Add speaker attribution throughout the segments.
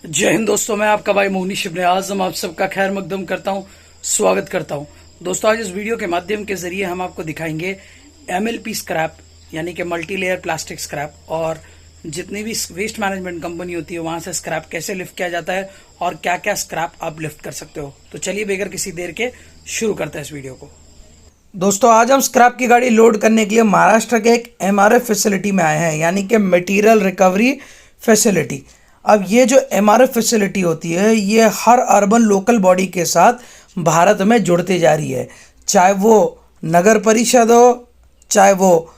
Speaker 1: जय हिंद दोस्तों, मैं आपका भाई मोहनी शिबने आजम आप सबका खैर मकदम करता हूं, स्वागत करता हूं। दोस्तों, आज इस वीडियो के माध्यम के जरिए हम आपको दिखाएंगे एमएलपी स्क्रैप यानी कि मल्टी लेयर प्लास्टिक स्क्रैप और जितनी भी वेस्ट मैनेजमेंट कंपनी होती है वहां से स्क्रैप कैसे लिफ्ट किया जाता है और क्या क्या स्क्रैप आप लिफ्ट कर सकते हो। तो चलिए बगैर किसी देर के शुरू करते हैं इस वीडियो को। दोस्तों, आज हम स्क्रैप की गाड़ी लोड करने के लिए महाराष्ट्र के एक एमआरएफ फैसिलिटी में आए हैं, यानी कि मटेरियल रिकवरी फैसिलिटी। अब ये जो एमआरएफ फैसिलिटी होती है ये हर अर्बन लोकल बॉडी के साथ भारत में जुड़ती जा रही है, चाहे वो नगर परिषद हो, चाहे वो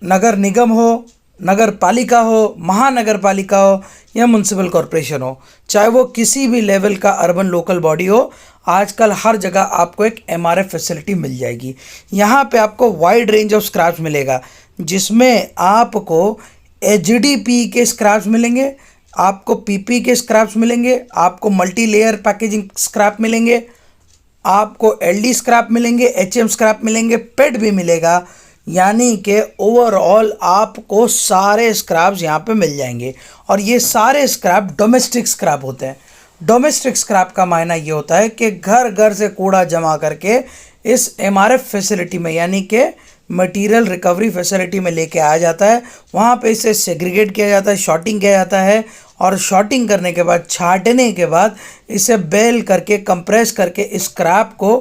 Speaker 1: नगर निगम हो, नगर पालिका हो, महानगर पालिका हो या म्यूनसिपल कॉरपोरेशन हो, चाहे वो किसी भी लेवल का अर्बन लोकल बॉडी हो। आजकल हर जगह आपको एक एमआरएफ फैसिलिटी मिल जाएगी। यहाँ पे आपको वाइड रेंज ऑफ स्क्रैप्स मिलेगा, जिसमें आपको एचडीपी के स्क्रैप्स मिलेंगे, आपको पीपी के स्क्रैप्स मिलेंगे, आपको मल्टी लेयर पैकेजिंग स्क्रैप मिलेंगे, आपको एलडी स्क्रैप मिलेंगे, एचएम स्क्रैप मिलेंगे, पेट भी मिलेगा। यानी कि ओवरऑल आपको सारे स्क्रैप्स यहाँ पे मिल जाएंगे। और ये सारे स्क्रैप डोमेस्टिक स्क्रैप होते हैं। डोमेस्टिक स्क्रैप का मायना ये होता है कि घर घर से कूड़ा जमा करके इस एमआरएफ फैसिलिटी में यानी कि मटेरियल रिकवरी फैसिलिटी में लेके आया जाता है। वहाँ पे इसे सेग्रीगेट किया जाता है, शॉर्टिंग किया जाता है और शॉर्टिंग करने के बाद, छांटने के बाद इसे बेल करके, कंप्रेस करके स्क्रैप को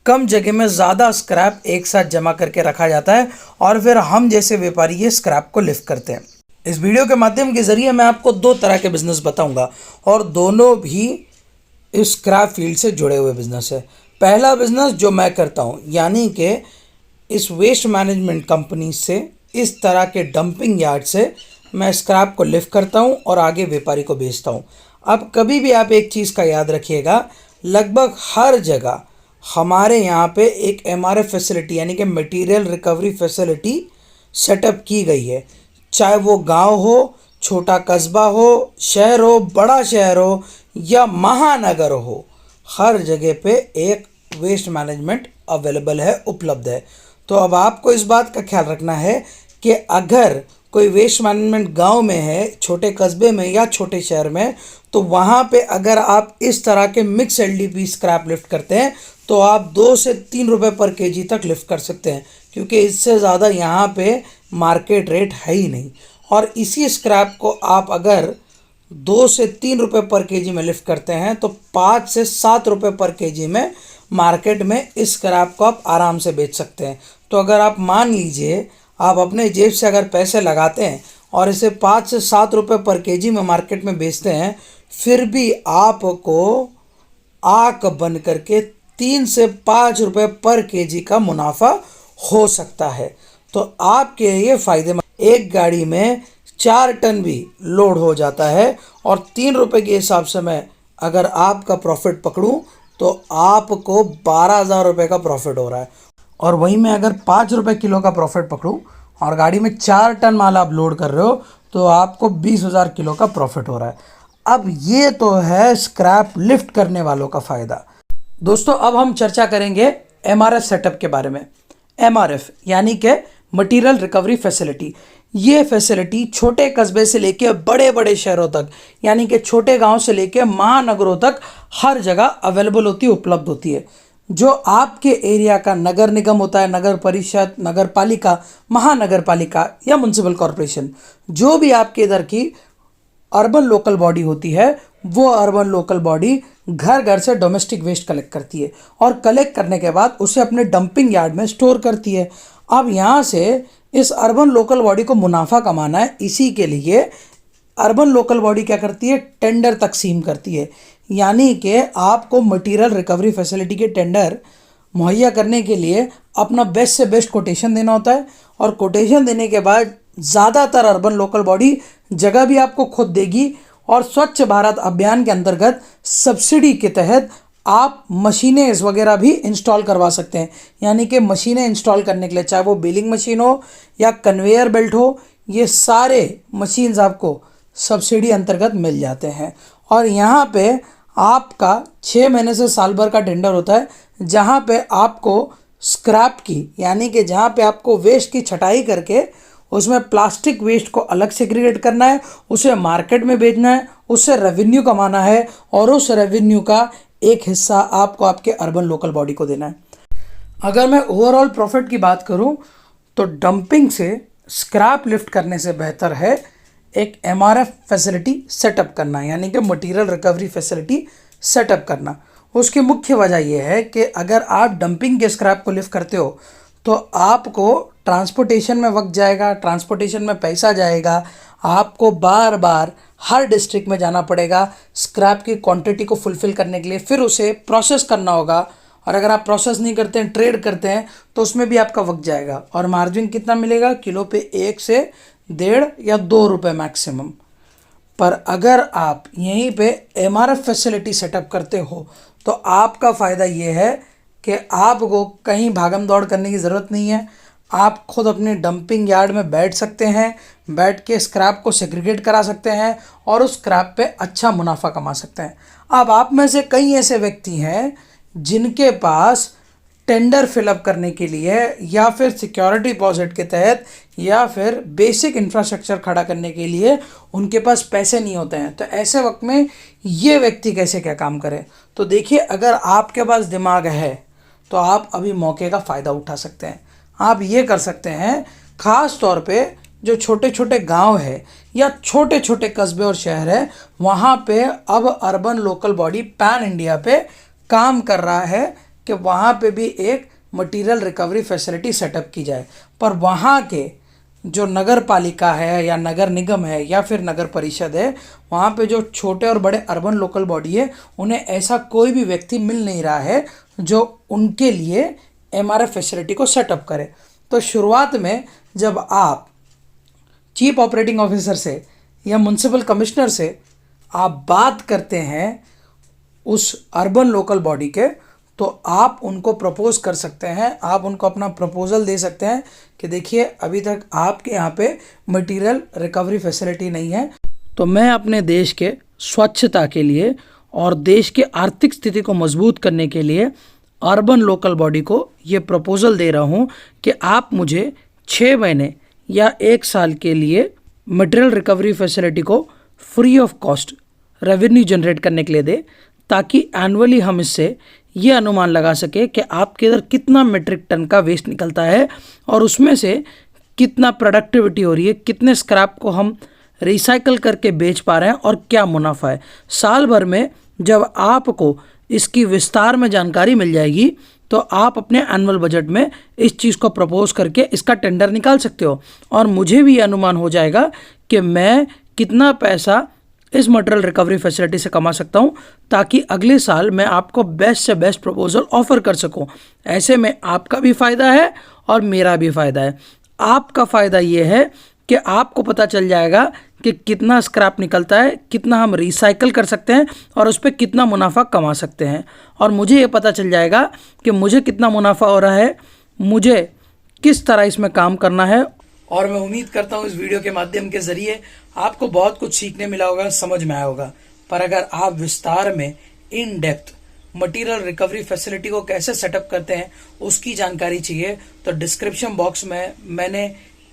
Speaker 1: कम जगह में ज़्यादा स्क्रैप एक साथ जमा करके रखा जाता है और फिर हम जैसे व्यापारी ये स्क्रैप को लिफ्ट करते हैं। इस वीडियो के माध्यम के जरिए मैं आपको दो तरह के बिजनेस बताऊंगा और दोनों भी इस स्क्रैप फील्ड से जुड़े हुए बिजनेस है। पहला बिजनेस जो मैं करता हूं, यानी कि इस वेस्ट मैनेजमेंट कंपनी से, इस तरह के डंपिंग यार्ड से मैं स्क्रैप को लिफ्ट करता हूं और आगे व्यापारी को बेचता हूं। अब कभी भी आप एक चीज़ का याद रखिएगा, लगभग हर जगह हमारे यहाँ पे एक एमआरएफ फैसिलिटी यानी कि मटेरियल रिकवरी फैसिलिटी सेटअप की गई है। चाहे वो गांव हो, छोटा कस्बा हो, शहर हो, बड़ा शहर हो या महानगर हो, हर जगह पे एक वेस्ट मैनेजमेंट अवेलेबल है, उपलब्ध है। तो अब आपको इस बात का ख्याल रखना है कि अगर कोई वेस्ट मैनेजमेंट गांव में है, छोटे कस्बे में या छोटे शहर में, तो वहाँ पे अगर आप इस तरह के मिक्स एलडीपी स्क्रैप लिफ्ट करते हैं तो आप 2 से 3 रुपये पर केजी तक लिफ्ट कर सकते हैं, क्योंकि इससे ज़्यादा यहाँ पे मार्केट रेट है ही नहीं। और इसी स्क्रैप को आप अगर 2 से 3 रुपये पर केजी में लिफ्ट करते हैं तो 5 से 7 रुपये पर केजी में मार्केट में इस स्क्रैप को आप आराम से बेच सकते हैं। तो अगर आप मान लीजिए आप अपने जेब से अगर पैसे लगाते हैं और इसे 5 से 7 रुपये पर केजी में मार्केट में बेचते हैं, फिर भी आपको आंख बन करके 3 से 5 रुपये पर केजी का मुनाफा हो सकता है। तो आपके ये फ़ायदेमंद, एक गाड़ी में 4 टन भी लोड हो जाता है और 3 रुपये के हिसाब से मैं अगर आपका प्रॉफिट पकड़ूं तो आपको 12,000 रुपये का प्रॉफिट हो रहा है। और वहीं मैं अगर 5 रुपये किलो का प्रॉफिट पकड़ूं और गाड़ी में 4 टन माल आप लोड कर रहे हो तो आपको 20,000 किलो का प्रॉफिट हो रहा है। अब ये तो है स्क्रैप लिफ्ट करने वालों का फ़ायदा। दोस्तों, अब हम चर्चा करेंगे एमआरएफ सेटअप के बारे में। एमआरएफ यानी कि मटेरियल रिकवरी फैसिलिटी। ये फैसिलिटी छोटे कस्बे से लेके बड़े बड़े शहरों तक, यानी कि छोटे गांव से लेके महानगरों तक हर जगह अवेलेबल होती है, उपलब्ध होती है। जो आपके एरिया का नगर निगम होता है, नगर परिषद, नगर पालिका, महानगर पालिका या म्यूनसिपल कॉरपोरेशन, जो भी आपके इधर की अर्बन लोकल बॉडी होती है, वो अर्बन लोकल बॉडी घर घर से डोमेस्टिक वेस्ट कलेक्ट करती है और कलेक्ट करने के बाद उसे अपने डंपिंग यार्ड में स्टोर करती है। अब यहाँ से इस अर्बन लोकल बॉडी को मुनाफा कमाना है, इसी के लिए अर्बन लोकल बॉडी क्या करती है, टेंडर तकसीम करती है। यानी कि आपको मटेरियल रिकवरी फैसिलिटी के टेंडर मुहैया करने के लिए अपना बेस्ट से बेस्ट कोटेशन देना होता है और कोटेशन देने के बाद ज़्यादातर अर्बन लोकल बॉडी जगह भी आपको खुद देगी और स्वच्छ भारत अभियान के अंतर्गत सब्सिडी के तहत आप मशीनें वगैरह भी इंस्टॉल करवा सकते हैं। यानी कि मशीनें इंस्टॉल करने के लिए, चाहे वो बेलिंग मशीन हो या कन्वेयर बेल्ट हो, ये सारे मशीन्स आपको सब्सिडी अंतर्गत मिल जाते हैं। और यहाँ पे आपका 6 महीने से साल भर का टेंडर होता है, जहाँ पे आपको स्क्रैप की, यानी कि जहाँ पे आपको वेस्ट की छटाई करके उसमें प्लास्टिक वेस्ट को अलग सेग्रीगेट करना है, उसे मार्केट में बेचना है उससे रेवेन्यू कमाना है और उस रेवेन्यू का एक हिस्सा आपको आपके अर्बन लोकल बॉडी को देना है। अगर मैं ओवरऑल प्रॉफिट की बात करूं तो डंपिंग से स्क्रैप लिफ्ट करने से बेहतर है एक एमआरएफ फैसिलिटी सेटअप करना, यानी कि मटेरियल रिकवरी फैसिलिटी सेटअप करना। उसकी मुख्य वजह यह है कि अगर आप डंपिंग के स्क्रैप को लिफ्ट करते हो तो आपको ट्रांसपोर्टेशन में वक्त जाएगा, ट्रांसपोर्टेशन में पैसा जाएगा, आपको बार बार हर डिस्ट्रिक्ट में जाना पड़ेगा स्क्रैप की क्वांटिटी को फुलफिल करने के लिए, फिर उसे प्रोसेस करना होगा। और अगर आप प्रोसेस नहीं करते हैं, ट्रेड करते हैं, तो उसमें भी आपका वक्त जाएगा। और मार्जिन कितना मिलेगा? किलो पे 1 से 1.5 या 2 रुपये मैक्सिमम। पर अगर आप यहीं पे एमआरएफ फैसिलिटी सेटअप करते हो तो आपका फ़ायदा ये है कि आपको कहीं भागम दौड़ करने की ज़रूरत नहीं है। आप खुद अपने डंपिंग यार्ड में बैठ सकते हैं, बैठ के स्क्रैप को सेग्रीगेट करा सकते हैं और उस स्क्रैप पे अच्छा मुनाफा कमा सकते हैं। अब आप में से कई ऐसे व्यक्ति हैं जिनके पास टेंडर फिलअप करने के लिए या फिर सिक्योरिटी डिपॉजिट के तहत या फिर बेसिक इंफ्रास्ट्रक्चर खड़ा करने के लिए उनके पास पैसे नहीं होते हैं। तो ऐसे वक्त में ये व्यक्ति कैसे क्या काम करे? तो देखिए, अगर आपके पास दिमाग है तो आप अभी मौके का फ़ायदा उठा सकते हैं। आप ये कर सकते हैं, ख़ास तौर पे जो छोटे छोटे गांव है या छोटे छोटे कस्बे और शहर है, वहाँ पे अब urban local body pan India पे काम कर रहा है कि वहाँ पे भी एक मटेरियल रिकवरी फैसिलिटी सेटअप की जाए। पर वहाँ के जो नगर पालिका है या नगर निगम है या फिर नगर परिषद है, वहाँ पे जो छोटे और बड़े अर्बन लोकल बॉडी है, उन्हें ऐसा कोई भी व्यक्ति मिल नहीं रहा है जो उनके लिए एमआरएफ फैसिलिटी को सेटअप करे। तो शुरुआत में जब आप चीफ ऑपरेटिंग ऑफिसर से या म्युनिसिपल कमिश्नर से आप बात करते हैं उस अर्बन लोकल बॉडी के, तो आप उनको प्रपोज कर सकते हैं, आप उनको अपना प्रपोजल दे सकते हैं कि देखिए अभी तक आपके यहाँ पे मटेरियल रिकवरी फैसिलिटी नहीं है, तो मैं अपने देश के स्वच्छता के लिए और देश के आर्थिक स्थिति को मजबूत करने के लिए अर्बन लोकल बॉडी को ये प्रपोजल दे रहा हूँ कि आप मुझे 6 महीने या 1 साल के लिए मटेरियल रिकवरी फैसिलिटी को free of cost revenue generate करने के लिए दे, ताकि एनुअली हम इससे ये अनुमान लगा सके कि आपके इधर कितना मीट्रिक टन का वेस्ट निकलता है और उसमें से कितना प्रोडक्टिविटी हो रही है, कितने स्क्रैप को हम रिसाइकल करके बेच पा रहे हैं और क्या मुनाफा है। साल भर में जब आपको इसकी विस्तार में जानकारी मिल जाएगी तो आप अपने एनुअल बजट में इस चीज़ को प्रपोज करके इसका टेंडर निकाल सकते हो और मुझे भी ये अनुमान हो जाएगा कि मैं कितना पैसा इस मटेरियल रिकवरी फैसिलिटी से कमा सकता हूं, ताकि अगले साल मैं आपको बेस्ट से बेस्ट प्रपोजल ऑफर कर सकूं। ऐसे में आपका भी फ़ायदा है और मेरा भी फ़ायदा है। आपका फ़ायदा ये है कि आपको पता चल जाएगा कि कितना स्क्रैप निकलता है, कितना हम रिसाइकल कर सकते हैं और उस पर कितना मुनाफा कमा सकते हैं। और मुझे ये पता चल जाएगा कि मुझे कितना मुनाफा हो रहा है, मुझे किस तरह इसमें काम करना है। और मैं उम्मीद करता हूँ इस वीडियो के माध्यम के जरिए आपको बहुत कुछ सीखने मिला होगा, समझ में आया होगा। पर अगर आप विस्तार में in depth material recovery facility को कैसे सेटअप करते हैं उसकी जानकारी चाहिए तो डिस्क्रिप्शन बॉक्स में मैंने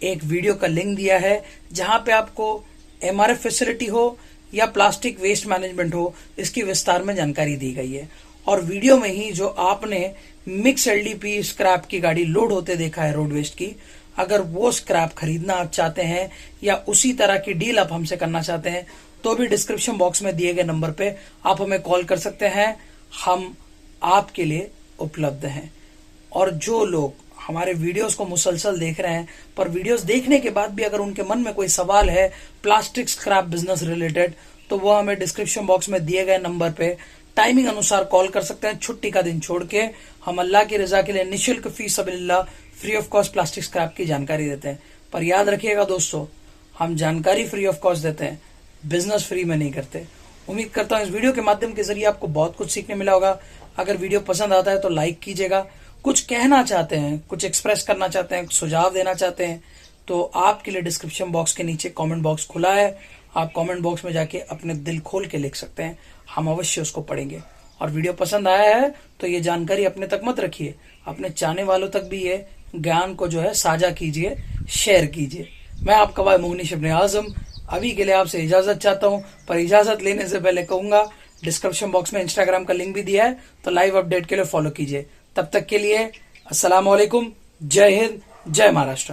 Speaker 1: एक वीडियो का लिंक दिया है, जहां पे आपको एमआरएफ फैसिलिटी हो या प्लास्टिक वेस्ट मैनेजमेंट हो, इसकी विस्तार में जानकारी दी गई है। और वीडियो में ही जो आपने मिक्स एलडीपी स्क्रैप की गाड़ी लोड होते देखा है रोड वेस्ट की, अगर वो स्क्रैप खरीदना आप चाहते हैं या उसी तरह की डील आप हमसे करना चाहते हैं तो भी डिस्क्रिप्शन बॉक्स में दिए गए नंबर पे आप हमें कॉल कर सकते हैं, हम आपके लिए उपलब्ध हैं। और जो लोग हमारे वीडियोस को मुसलसल देख रहे हैं पर वीडियोस देखने के बाद भी अगर उनके मन में कोई सवाल है प्लास्टिक स्क्रैप बिजनेस रिलेटेड, तो वो हमें डिस्क्रिप्शन बॉक्स में दिए गए नंबर पे टाइमिंग अनुसार कॉल कर सकते हैं। छुट्टी का दिन छोड़ के हम अल्लाह की रजा के लिए निःशुल्क फी सबिलिल्लाह free of cost plastic scrap की जानकारी देते हैं। पर याद रखिएगा दोस्तों, हम जानकारी फ्री ऑफ कॉस्ट देते हैं, बिजनेस फ्री में नहीं करते। उम्मीद करता हूँ इस वीडियो के माध्यम के जरिए आपको बहुत कुछ सीखने मिला होगा। अगर वीडियो पसंद आता है तो लाइक कीजिएगा। कुछ कहना चाहते हैं, कुछ एक्सप्रेस करना चाहते हैं, सुझाव देना चाहते हैं तो आपके लिए डिस्क्रिप्शन बॉक्स के नीचे कमेंट बॉक्स खुला है। आप कमेंट बॉक्स में जाके अपने दिल खोल के लिख सकते हैं, हम अवश्य उसको पढ़ेंगे। और वीडियो पसंद आया है तो ये जानकारी अपने तक मत रखिए, अपने चाहने वालों तक भी ये ज्ञान को जो है साझा कीजिए, शेयर कीजिए। मैं आपका भाई मुगनिश इब्ने आजम, अभी के लिए आपसे इजाजत चाहता हूं, पर इजाजत लेने से पहले कहूंगा डिस्क्रिप्शन बॉक्स में इंस्टाग्राम का लिंक भी दिया है, तो लाइव अपडेट के लिए फॉलो कीजिए। तब तक के लिए अस्सलाम वालेकुम, जय हिंद, जय महाराष्ट्र।